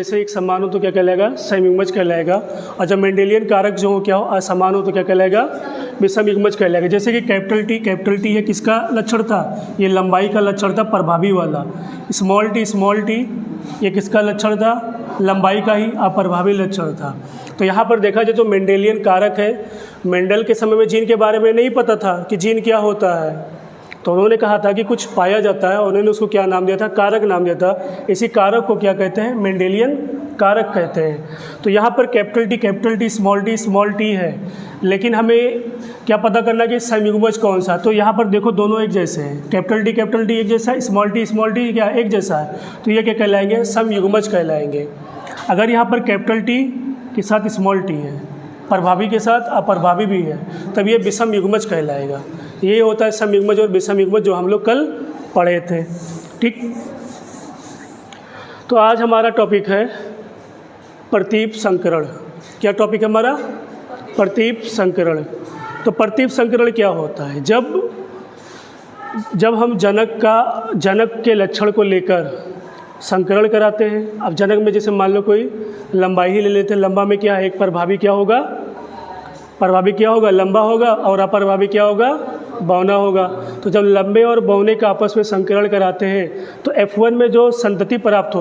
जैसे एक समान हो तो क्या कहलाएगा, समयुग्मज कहलाएगा। और जब मेंडेलियन कारक जो हो क्या हो, असमान हो तो क्या कहलाएगा, विषमयुग्मज कहलाएगा। जैसे कि कैपिटल टी ये किसका लक्षण था, ये लंबाई का लक्षण था, प्रभावी वाला। स्मॉल टी ये किसका लक्षण था, लंबाई का ही अप्रभावी लक्षण था। तो यहाँ पर देखा जाए तो मेंडेलियन कारक है। मेंडल के समय में जीन के बारे में नहीं पता था कि जीन क्या होता है, तो उन्होंने कहा था कि कुछ पाया जाता है, उन्होंने उसको क्या नाम दिया था, कारक नाम दिया था। इसी कारक को क्या कहते हैं, मेंडेलियन कारक कहते हैं। तो यहाँ पर कैपिटल टी स्मॉल टी है, लेकिन हमें क्या पता करना कि समयुग्मज कौन सा। तो यहाँ पर देखो दोनों एक जैसे हैं, कैपिटल टी एक जैसा है, स्मॉल टी क्या एक जैसा है, तो ये क्या कहलाएंगे, समयुग्मज कहलाएंगे। अगर यहाँ पर कैपिटल टी के साथ स्मॉल टी है, प्रभावी के साथ अप्रभावी भी है, तब ये विषम युग्मज कहलाएगा। ये होता है समयुग्मज और विषम युग्मज, जो हम लोग कल पढ़े थे। ठीक, तो आज हमारा टॉपिक है प्रतीप संकरण। क्या टॉपिक है हमारा, प्रतीप संकरण। तो प्रतीप संकरण क्या होता है, जब हम जनक के लक्षण को लेकर संकरण कराते हैं। अब जनक में जैसे मान लो कोई लंबाई ही ले लेते हैं, लंबा में क्या है, एक प्रभावी क्या होगा, लंबा होगा, और अप्रभावी क्या होगा, बौना होगा। तो जब लंबे और बौने का आपस में संकरण कराते हैं तो F1 में जो संतति प्राप्त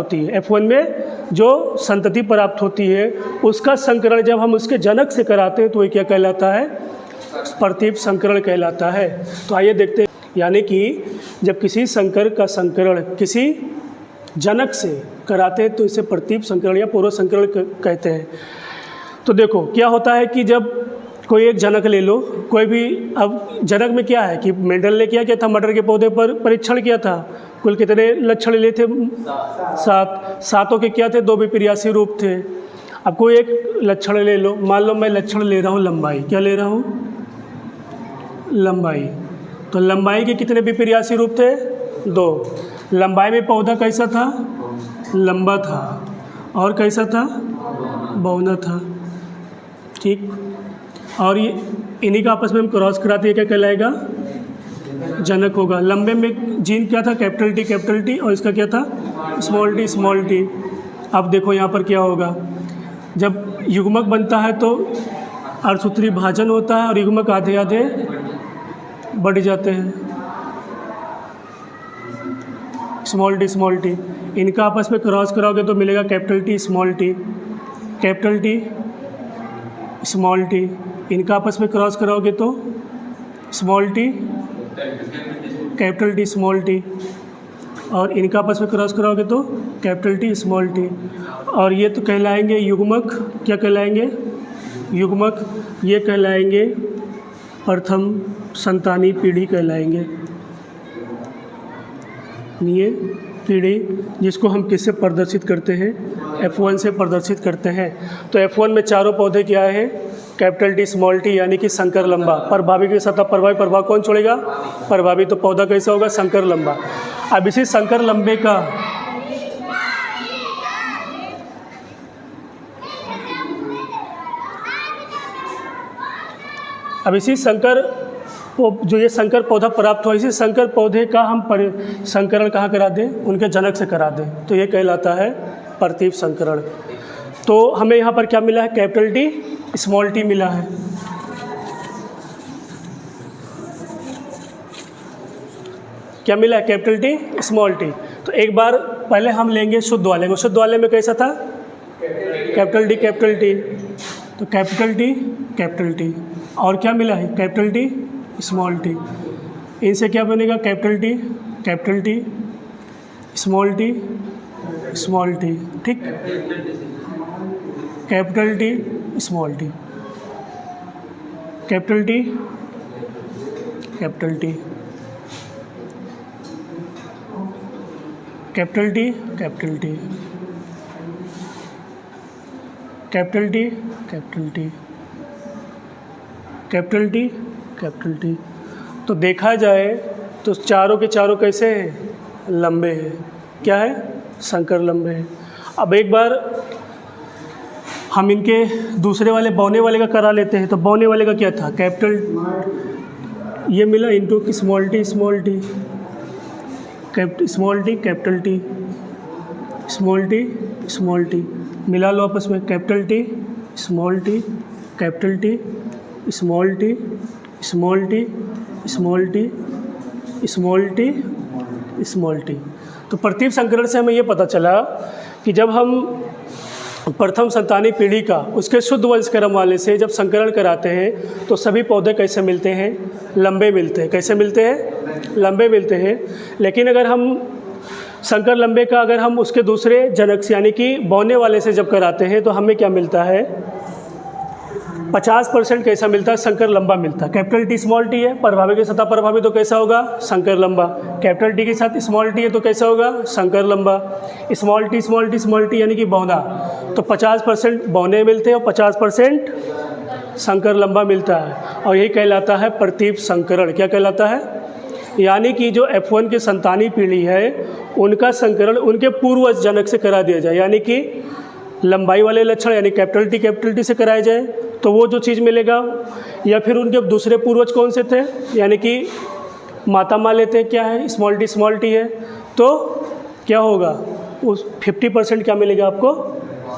होती है, उसका संकरण जब हम उसके जनक से कराते हैं तो ये क्या कहलाता है, प्रतीप संकरण कहलाता है। तो आइए देखते हैं, यानी कि जब किसी संकर का संकरण किसी जनक से कराते हैं तो इसे प्रतीप संकरण या पूर्व संकरण कहते हैं। तो देखो क्या होता है कि जब कोई एक जनक ले लो, कोई भी, अब जनक में क्या है कि मेंडल ने क्या था, मटर के पौधे पर परीक्षण किया था। कुल कितने लक्षण लिए थे, 7। सातों के क्या थे, 2 विपर्यासी रूप थे। अब कोई एक लक्षण ले लो, मान लो मैं लक्षण ले रहा हूँ लंबाई, क्या ले रहा हूँ, लंबाई। तो लंबाई के कितने विपर्यासी रूप थे, 2। लंबाई में पौधा कैसा था, लंबा था, और कैसा था, बौना था। ठीक, और ये इन्हीं का आपस में हम क्रॉस कराते हैं, क्या कहलाएगा, जनक होगा। लंबे में जीन क्या था, कैपिटल टी, और इसका क्या था, स्मॉल टी। अब देखो यहाँ पर क्या होगा, जब युग्मक बनता है तो अर्धसूत्री भाजन होता है और युग्मक आधे आधे बढ़ जाते हैं, स्मॉल टी। इनका आपस में क्रॉस कराओगे तो मिलेगा कैपिटल टी स्मॉल टी। इनका आपस में क्रॉस कराओगे तो कैपिटल टी स्मॉल टी, और इनका आपस में क्रॉस कराओगे तो कैपिटल टी स्मॉल टी। और ये तो कहलाएंगे युग्मक, क्या कहलाएंगे, युग्मक। ये कहलाएंगे प्रथम संतानी पीढ़ी कहलाएंगे। ये पीढ़ी जिसको हम किससे प्रदर्शित करते हैं, F1 से प्रदर्शित करते हैं। तो F1 में चारों पौधे क्या है, कैपिटल टी स्मॉल टी, यानी कि संकर लंबा। प्रभावी के साथ अप्रभावी, प्रभाव कौन छोड़ेगा, प्रभावी। तो पौधा कैसा होगा, संकर लंबा। अब इसी संकर लंबे का जो ये संकर पौधा प्राप्त हो, इसी संकर पौधे का हम संकरण कहाँ करा दें, उनके जनक से करा दें, तो ये कहलाता है प्रतीप संकरण। तो हमें यहाँ पर क्या मिला है, कैपिटल टी स्मॉल टी मिला है। क्या मिला है, कैपिटल टी स्मॉल टी। तो एक बार पहले हम लेंगे शुद्ध वाले को। शुद्ध वाले में कैसा था, कैपिटल टी। तो कैपिटल टी और क्या मिला है, कैपिटल टी स्मॉल टी। इनसे क्या बनेगा, कैपिटल टी स्मॉल टी। ठीक, capital T small T, capital T capital T, capital T capital T, capital T capital T, capital T capital T. तो देखा जाए तो चारों के चारों कैसे हैं, लंबे हैं। क्या है, संकर लंबे हैं। अब एक बार हम इनके दूसरे वाले बौने वाले का करा लेते हैं। तो बौने वाले का क्या था, कैपिटल, ये मिला into small T small T, small T capital T, small T small T, मिला लो आपस में, capital T small T, capital T small T, small T small T, small T small T. तो प्रतीप संकरण से हमें ये पता चला कि जब हम प्रथम संतानी पीढ़ी का उसके शुद्ध वंश क्रम वाले से जब संकरण कराते हैं तो सभी पौधे कैसे मिलते हैं, लंबे मिलते हैं। कैसे मिलते हैं, लंबे मिलते हैं। लेकिन अगर हम संकर लंबे का अगर हम उसके दूसरे जनक से यानी कि बौने वाले से जब कराते हैं तो हमें क्या मिलता है, 50% कैसा मिलता है, संकर लंबा मिलता है। कैपिटल टी स्मॉल टी है, प्रभावी के सतह प्रभावी तो कैसा होगा, संकर लंबा। कैपिटल टी के साथ स्मॉल टी है तो कैसा होगा, संकर लंबा। Small T small T small T यानी कि बौना, तो 50% बौने मिलते हैं और 50% संकर लंबा मिलता है, और यही कहलाता है प्रतीप संकरण। क्या कहलाता है, यानी कि जो F1 की संतानी पीढ़ी है उनका संकरण उनके पूर्वज जनक से करा दिया जाए, यानी कि लंबाई वाले लक्षण यानी कैपिटल टी से कराया जाए तो वो जो चीज़ मिलेगा। या फिर उनके दूसरे पूर्वज कौन से थे, यानी कि माता मान लेते हैं क्या है, स्मॉल टी है, तो क्या होगा, उस 50% क्या मिलेगा आपको,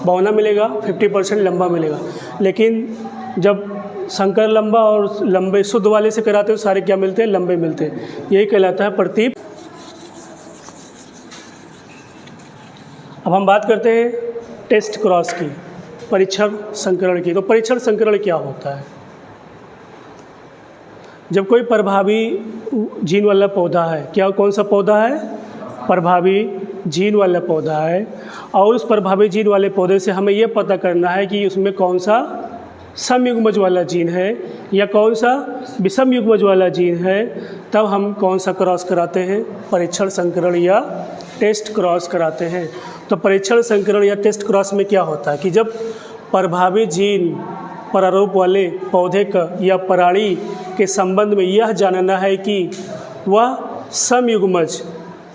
बौना मिलेगा, 50% लंबा मिलेगा। लेकिन जब संकर लंबा और लंबे शुद्ध वाले से कराते हो सारे क्या मिलते हैं, लंबे मिलते हैं। यही कहलाता है प्रतीप। अब हम बात करते हैं टेस्ट क्रॉस की, परीक्षण संकरण की। तो परीक्षण संकरण क्या होता है, जब कोई प्रभावी जीन वाला पौधा है, क्या कौन सा पौधा है, प्रभावी जीन वाला पौधा है, और उस प्रभावी जीन वाले पौधे से हमें यह पता करना है कि उसमें कौन सा समयुग्मज वाला जीन है या कौन सा विषम युग्मज वाला जीन है, तब हम कौन सा क्रॉस कराते हैं, परीक्षण संकरण या टेस्ट क्रॉस कराते हैं। तो परीक्षण संकरण या टेस्ट क्रॉस में क्या होता है कि जब प्रभावी जीन प्रारूप वाले पौधे का या प्राणी के संबंध में यह जानना है कि वह समयुग्मज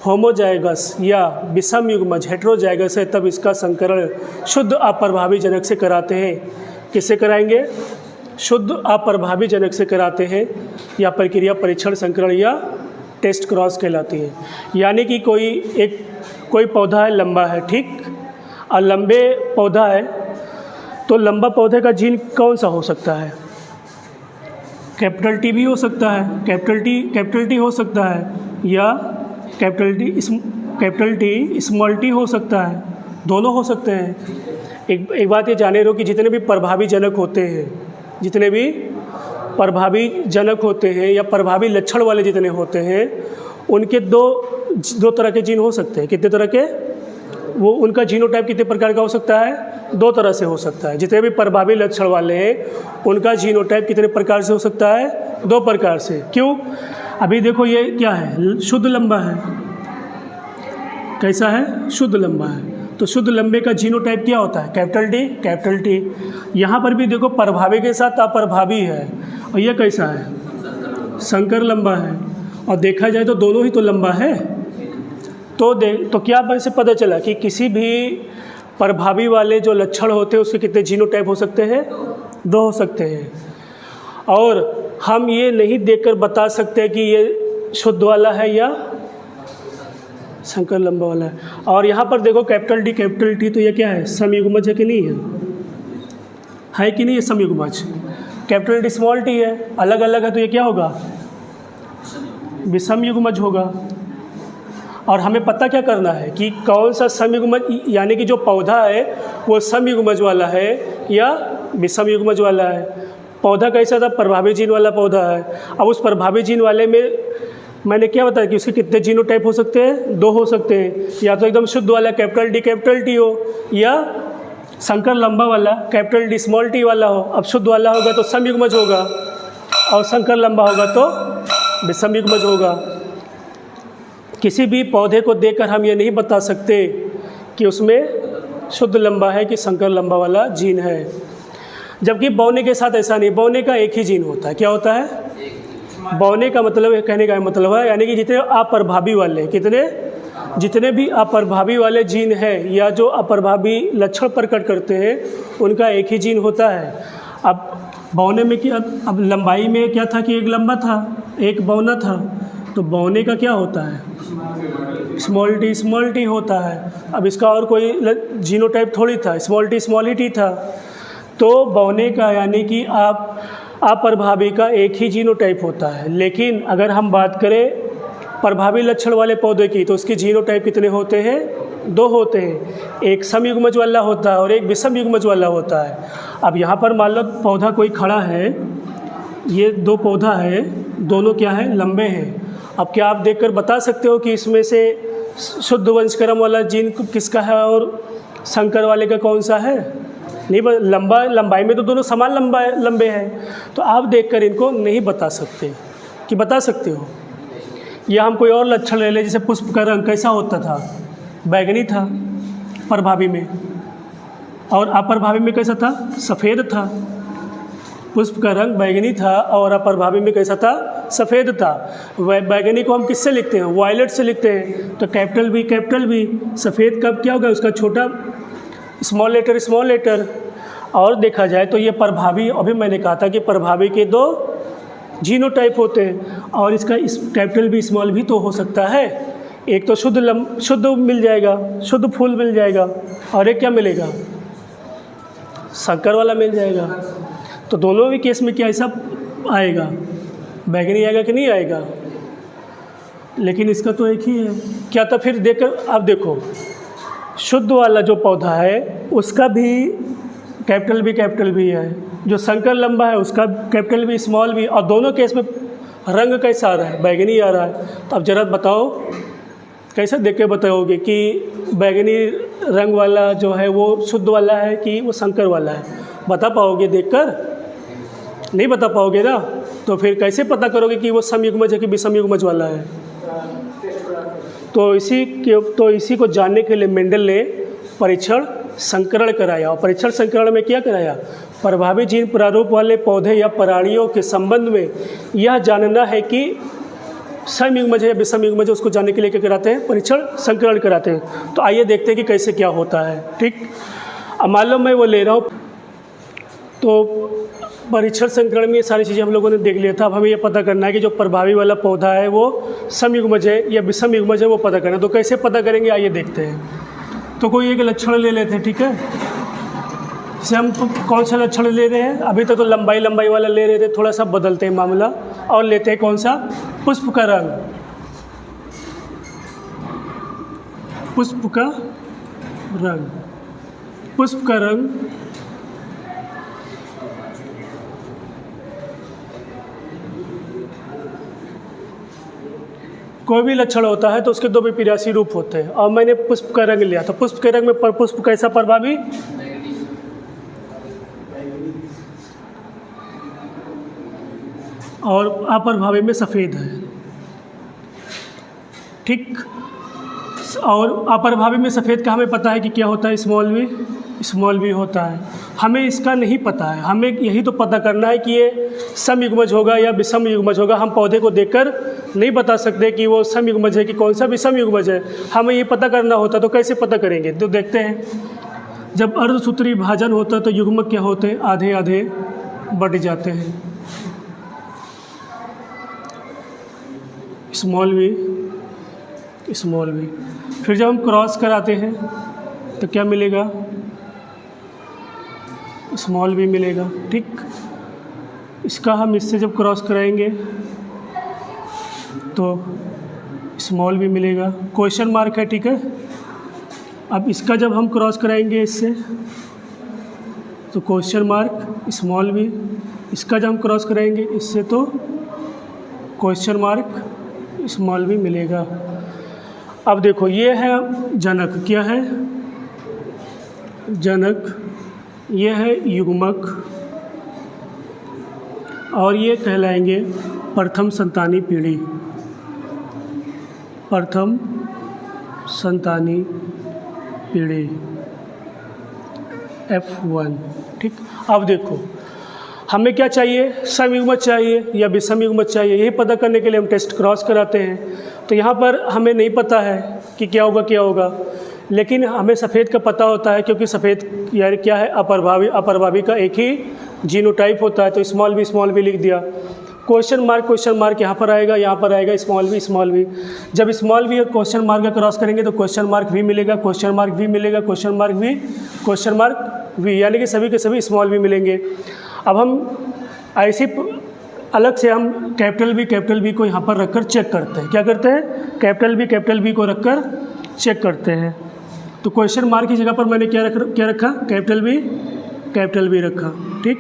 होमोजाइगस या विषम युग्मज हेटेरोजाइगस है, तब इसका संकरण शुद्ध अप्रभावी जनक से कराते हैं। किससे कराएंगे, शुद्ध अप्रभावी जनक से कराते हैं। यह प्रक्रिया परीक्षण संकरण या टेस्ट क्रॉस कहलाती है। यानी कि कोई पौधा है, लंबा है, ठीक, और लंबे पौधा है, तो लंबा पौधे का जीन कौन सा हो सकता है, कैपिटल टी भी हो सकता है, कैपिटल टी हो सकता है, या कैपिटल टी स्मॉल टी हो सकता है, दोनों हो सकते हैं। एक बात ये जाने रहो कि जितने भी प्रभावी जनक होते हैं या प्रभावी लक्षण वाले जितने होते हैं, उनके दो तरह के जीन हो सकते हैं। कितने तरह के, वो उनका जीनोटाइप कितने प्रकार का हो सकता है, 2 तरह से हो सकता है। जितने भी प्रभावी लक्षण वाले हैं उनका जीनोटाइप कितने प्रकार से हो सकता है, 2 प्रकार से। क्यों, अभी देखो ये क्या है, शुद्ध लंबा है, कैसा है, शुद्ध लंबा है, तो शुद्ध लंबे का जीनोटाइप क्या होता है, कैपिटल टी। यहाँ पर भी देखो प्रभावी के साथ अप्रभावी है, और यह कैसा है, संकर लंबा है, और देखा जाए तो दोनों ही तो लंबा है। तो क्या अपन से पता चला कि किसी भी प्रभावी वाले जो लक्षण होते हैं उसके कितने जीनोटाइप हो सकते हैं, 2 हो सकते हैं। और हम ये नहीं देखकर बता सकते कि ये शुद्ध वाला है या संकर लंबा वाला है। और यहाँ पर देखो कैपिटल टी, तो ये क्या है, समयुग्मज है कि नहीं है कि नहीं है समयुग्मज। कैपिटल टी स्मॉल टी है, अलग अलग है, तो ये क्या होगा, विषम युग्मज होगा। और हमें पता क्या करना है कि कौन सा समयुग्मज, यानी कि जो पौधा है वो समयुग्मज वाला है या विषम युग्मज वाला है। पौधा कैसा था, प्रभावी जीन वाला पौधा है। अब उस प्रभावी जीन वाले में मैंने क्या बताया कि उसके कितने जीनोटाइप हो सकते हैं, 2 हो सकते हैं। या तो एकदम शुद्ध वाला कैपिटल टी हो, या संकर लंबा वाला कैपिटल टी स्मॉल टी वाला हो। अब शुद्ध वाला होगा तो समयुग्मज होगा, और संकर लंबा होगा तो विषम युग्मज होगा। किसी भी पौधे को देखकर हम ये नहीं बता सकते कि उसमें शुद्ध लंबा है कि संकर लंबा वाला जीन है। जबकि बौने के साथ ऐसा नहीं, बौने का एक ही जीन होता है। क्या होता है, बौने का मतलब, कहने का मतलब है यानी कि जितने अप्रभावी वाले, जितने भी अप्रभावी वाले जीन हैं या जो अप्रभावी लक्षण प्रकट करते हैं उनका एक ही जीन होता है। अब बौने में क्या, अब लंबाई में क्या था कि एक लंबा था एक बौना था, तो बौने का क्या होता है, स्मॉल टी होता है। अब इसका और कोई जीनोटाइप थोड़ी था, स्मॉल ही था। तो बौने का यानी कि आप अप्रभावी का एक ही जीनोटाइप होता है। लेकिन अगर हम बात करें प्रभावी लक्षण वाले पौधे की, तो उसके जीनोटाइप कितने होते हैं? 2 होते हैं, एक समयुग्मज वाला होता है और एक विषम युग्मज वाला होता है। अब यहाँ पर मान लो पौधा कोई खड़ा है, ये 2 पौधा है, दोनों क्या है? लंबे हैं। अब क्या आप देखकर बता सकते हो कि इसमें से शुद्ध वंशक्रम वाला जीन किसका है और संकर वाले का कौन सा है? नहीं, लंबाई में तो दोनों समान लंबे हैं। तो आप देखकर इनको नहीं बता सकते कि बता सकते हो। या हम कोई और लक्षण ले लें, जैसे पुष्प का रंग कैसा होता था? बैगनी था प्रभावी में, और अप्रभावी में कैसा था? सफ़ेद था। पुष्प का रंग बैगनी था और अप्रभावी में कैसा था? सफ़ेद था। बैगनी को हम किससे लिखते हैं? वायलेट से लिखते हैं। तो कैपिटल भी, सफ़ेद कब क्या होगा? उसका छोटा स्मॉल लेटर। और देखा जाए तो ये प्रभावी, अभी मैंने कहा था कि प्रभावी के 2 जीनोटाइप होते हैं, और इसका कैपिटल भी स्मॉल भी तो हो सकता है। एक तो शुद्ध मिल जाएगा, शुद्ध फूल मिल जाएगा, और एक क्या मिलेगा? संकर वाला मिल जाएगा। तो दोनों भी केस में क्या ऐसा आएगा? बैगनी आएगा कि नहीं आएगा? लेकिन इसका तो एक ही है क्या? तो फिर देखकर आप देखो, शुद्ध वाला जो पौधा है उसका भी कैपिटल भी है, जो संकर लंबा है उसका कैपिटल भी स्मॉल भी, और दोनों केस में रंग कैसा आ रहा है? बैगनी आ रहा है। तो अब जरा बताओ, कैसे देख के बताओगे कि बैगनी रंग वाला जो है वो शुद्ध वाला है कि वो संकर वाला है? बता पाओगे देखकर? नहीं बता पाओगे ना। तो फिर कैसे पता करोगे कि वो समयुग्मज है कि विषम युग्मज वाला है? तो इसी को जानने के लिए मेंडल ने परीक्षण संकरण कराया। और परीक्षण संकरण में क्या कराया? प्रभावी जीन प्रारूप वाले पौधे या प्राणियों के संबंध में यह जानना है कि समयुग्मज है या विषम युग्मज है, उसको जानने के लिए क्या कराते हैं? परीक्षण संकरण कराते हैं। तो आइए देखते हैं कि कैसे क्या होता है। ठीक, अब मान लो मैं वो ले रहा हूँ, तो परीक्षण संकरण में ये सारी चीज़ें हम लोगों ने देख लिया था। अब हमें ये पता करना है कि जो प्रभावी वाला पौधा है वो समयुग्मज है या विषम युग्मज है, वो पता करना है। तो कैसे पता करेंगे, आइए देखते हैं। तो कोई एक लक्षण ले लेते हैं, ठीक है? जैसे हम कौन सा लक्षण ले रहे हैं? अभी तक तो लंबाई वाला ले रहे थे, थोड़ा सा बदलते हैं मामला और लेते हैं कौन सा? पुष्प का रंग। पुष्प का रंग कोई भी लक्षण होता है तो उसके 2 विपर्यासी रूप होते हैं। और मैंने पुष्प का रंग लिया, तो पुष्प के रंग में पुष्प कैसा प्रभावी? और अप्रभावी में सफ़ेद है। ठीक, और अप्रभावी में सफ़ेद का हमें पता है कि क्या होता है? स्मॉल भी होता है। हमें इसका नहीं पता है, हमें यही तो पता करना है कि ये समयुग्मज होगा या विषम युग्मज होगा। हम पौधे को देखकर नहीं बता सकते कि वो समयुग्मज है कि कौन सा विषम युग्मज है। हमें ये पता करना होता, तो कैसे पता करेंगे? तो देखते हैं, जब अर्धसूत्री विभाजन होता है तो युग्मक क्या होते हैं? आधे आधे बढ़ जाते हैं। स्मॉल भी। फिर जब हम क्रॉस कराते हैं तो क्या मिलेगा? स्मॉल भी मिलेगा। ठीक, इसका हम इससे जब क्रॉस कराएंगे तो स्मॉल भी मिलेगा, क्वेश्चन मार्क है। ठीक है, अब इसका जब हम क्रॉस कराएंगे इससे तो क्वेश्चन मार्क स्मॉल भी, इसका जब हम क्रॉस कराएंगे इससे तो क्वेश्चन मार्क स्मॉल भी मिलेगा। अब देखो, ये है जनक। क्या है? जनक। ये है युग्मक, और ये कहलाएंगे प्रथम संतानी पीढ़ी। प्रथम संतानी पीढ़ी F1। ठीक, अब देखो हमें क्या चाहिए? समयुग्मज चाहिए या विषम युग्मज चाहिए? यही पता करने के लिए हम टेस्ट क्रॉस कराते हैं। तो यहाँ पर हमें नहीं पता है कि क्या होगा, लेकिन हमें सफ़ेद का पता होता है, क्योंकि सफ़ेद यानी क्या है? अप्रभावी का एक ही जीनोटाइप होता है। तो स्मॉल भी लिख दिया। क्वेश्चन मार्क यहाँ पर आएगा, यहाँ पर आएगा स्मॉल वी। जब स्मॉल वी और क्वेश्चन मार्क का क्रॉस करेंगे तो क्वेश्चन मार्क वी मिलेगा, क्वेश्चन मार्क वी मिलेगा, question mark v, question mark v, यानी कि सभी के सभी स्मॉल वी मिलेंगे। अब हम ऐसे अलग से हम कैपिटल बी को यहाँ पर रखकर चेक करते हैं। क्या करते हैं? कैपिटल बी को रखकर चेक करते हैं। तो क्वेश्चन मार्क की जगह पर मैंने क्या रखा? कैपिटल बी रखा। ठीक,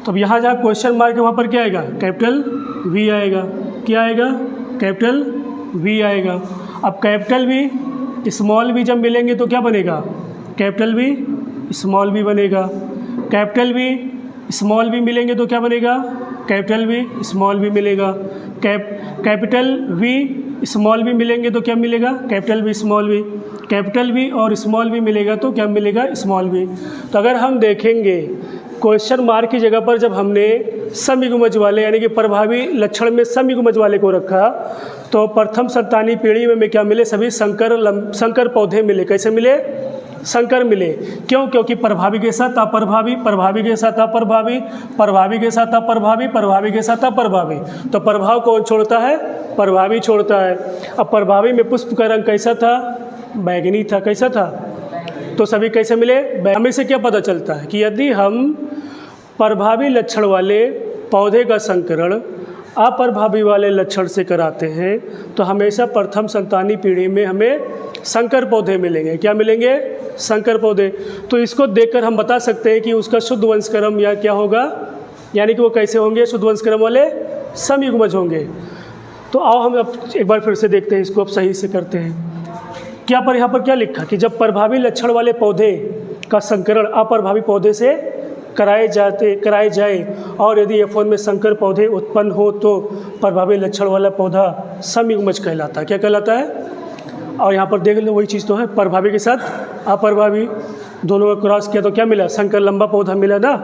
तो अब यहाँ जहाँ क्वेश्चन मार्क है वहाँ पर क्या आएगा? कैपिटल वी आएगा। क्या आएगा? कैपिटल वी आएगा। अब कैपिटल वी स्मॉल वी जब मिलेंगे तो क्या बनेगा? कैपिटल वी स्मॉल वी बनेगा। कैपिटल वी स्मॉल वी मिलेंगे तो क्या बनेगा? कैपिटल वी स्मॉल वी मिलेगा। कैपिटल वी स्मॉल वी मिलेंगे तो क्या मिलेगा? Capital v small v. Capital v और स्मॉल वी मिलेगा तो क्या मिलेगा? Small v. तो अगर हम देखेंगे क्वेश्चन मार्क की जगह पर जब हमने समयुग्मज वाले यानी कि प्रभावी लक्षण में समयुग्मज वाले को रखा तो प्रथम संतानी पीढ़ी में क्या मिले? सभी संकर पौधे मिले। कैसे मिले? संकर मिले। क्यों? क्योंकि प्रभावी के साथ अप्रभावी, प्रभावी के साथ अप्रभावी, प्रभावी के साथ अप्रभावी, प्रभावी के साथ अप्रभावी। तो प्रभाव कौन छोड़ता है? प्रभावी छोड़ता है। अब प्रभावी में पुष्प का रंग कैसा था? बैगनी था। कैसा था? तो सभी कैसे मिले? हमें से क्या पता चलता है कि यदि हम प्रभावी लक्षण वाले पौधे का संकरण अप्रभावी वाले लक्षण से कराते हैं तो हमेशा प्रथम संतानी पीढ़ी में हमें संकर पौधे मिलेंगे। क्या मिलेंगे? संकर पौधे। तो इसको देखकर हम बता सकते हैं कि उसका शुद्ध वंशक्रम या क्या होगा, यानी कि वो कैसे होंगे? शुद्ध वंशक्रम वाले समयुग्मज होंगे। तो आओ हम अब एक बार फिर से देखते हैं, इसको अब सही से करते हैं। क्या पर यहाँ पर क्या लिखा कि जब प्रभावी लक्षण वाले पौधे का संकरण अप्रभावी पौधे से कराए जाए और यदि F1 में संकर पौधे उत्पन्न हो तो प्रभावी लक्षण वाला पौधा समयुग्मज कहलाता है। क्या कहलाता है? और यहाँ पर देख लो वही चीज़ तो है, प्रभावी के साथ अप्रभावी दोनों का क्रॉस किया तो क्या मिला? संकर लंबा पौधा मिला ना।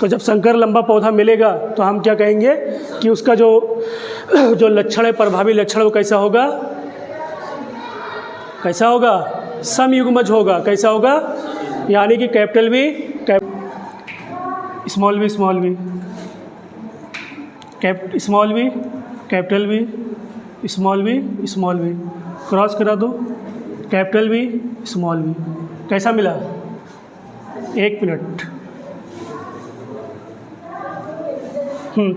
तो जब संकर लंबा पौधा मिलेगा तो हम क्या कहेंगे कि उसका जो लक्षण है प्रभावी लक्षण वो कैसा होगा? कैसा होगा? समयुग्मज होगा। कैसा होगा? यानी कि capital v small v small v, small v capital v small v cross करा दो, कैपिटल वी स्मॉल वी। कैसा मिला? एक मिनट।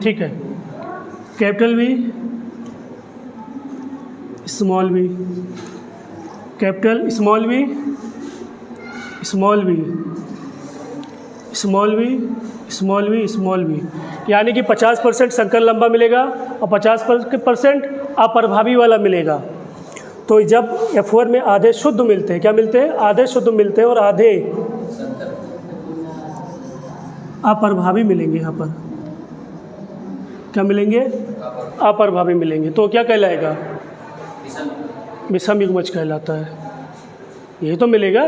ठीक है। Capital v small v, capital small v small v, small v small v small v, यानी कि 50% संकर लंबा मिलेगा और 50% अप्रभावी वाला मिलेगा। तो जब F1 में आधे शुद्ध मिलते हैं, क्या मिलते हैं? आधे शुद्ध मिलते हैं और आधे अप्रभावी मिलेंगे। यहाँ पर क्या मिलेंगे? अप्रभावी मिलेंगे। तो क्या कहलाएगा? विषम युग्मज कहलाता है। ये तो मिलेगा।